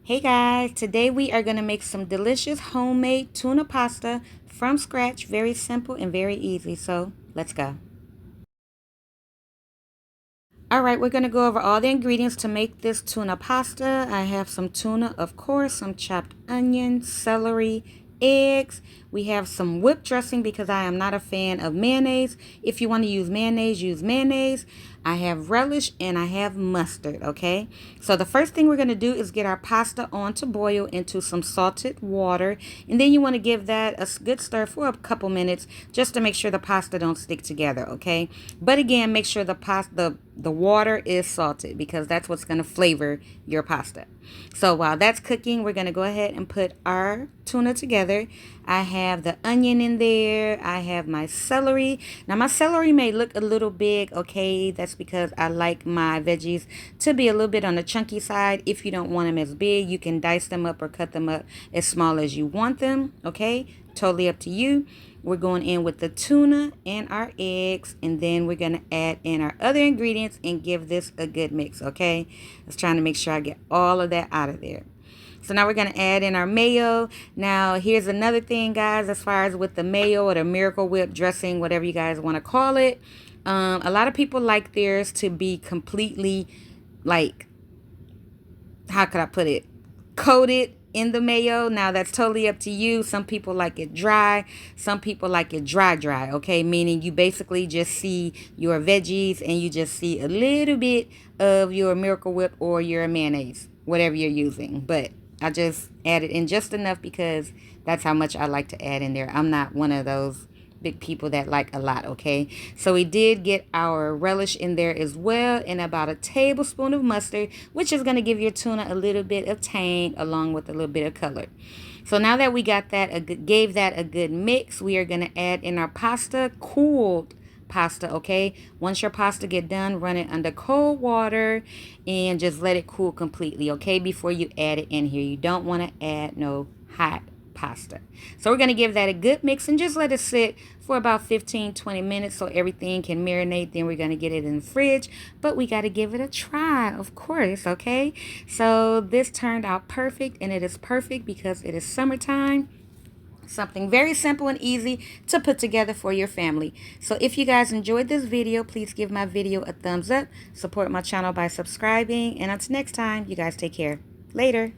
Hey guys, today we are going to make some delicious homemade tuna pasta from scratch. Very simple and very easy. So let's go. Alright, we're going to go over all the ingredients to make this tuna pasta. I have some tuna, of course, some chopped onion, celery, eggs. We have some whipped dressing because I am not a fan of mayonnaise. If you want to use mayonnaise, use mayonnaise. I have relish and I have mustard, okay? So the first thing we're going to do is get our pasta on to boil into some salted water. And then you want to give that a good stir for a couple minutes just to make sure the pasta don't stick together, okay? But again, make sure the water is salted because that's what's going to flavor your pasta. So while that's cooking, we're going to go ahead and put our tuna together. I have the onion in there. I have my celery. Now my celery may look a little big, okay? That's because I like my veggies to be a little bit on the chunky side. If you don't want them as big, you can dice them up or cut them up as small as you want them, okay? Totally up to you. We're going in with the tuna and our eggs, and then we're going to add in our other ingredients and give this a good mix, okay? I was trying to make sure I get all of that out of there. So now we're going to add in our mayo. Now, here's another thing, guys, as far as with the mayo or the Miracle Whip dressing, whatever you guys want to call it. A lot of people like theirs to be completely, like, how could I put it, coated in the mayo. Now that's totally up to you. Some people like it dry, some people like it dry, okay? Meaning you basically just see your veggies and you just see a little bit of your Miracle Whip or your mayonnaise, whatever you're using. But I just added in just enough because that's how much I like to add in there. I'm not one of those big people that like a lot, okay? So we did get our relish in there as well, and about a tablespoon of mustard, which is going to give your tuna a little bit of tang along with a little bit of color. So now that we got that, gave that a good mix, we are going to add in our pasta, cooled pasta, okay? Once your pasta get done, run it under cold water and just let it cool completely, okay? Before you add it in here. You don't want to add no hot pasta. So we're going to give that a good mix and just let it sit for about 15-20 minutes so everything can marinate. Then we're going to get it in the fridge, but we got to give it a try, of course, okay? So this turned out perfect, and it is perfect because it is summertime. Something very simple and easy to put together for your family. So if you guys enjoyed this video, please give my video a thumbs up, support my channel by subscribing, and until next time, you guys take care. Later.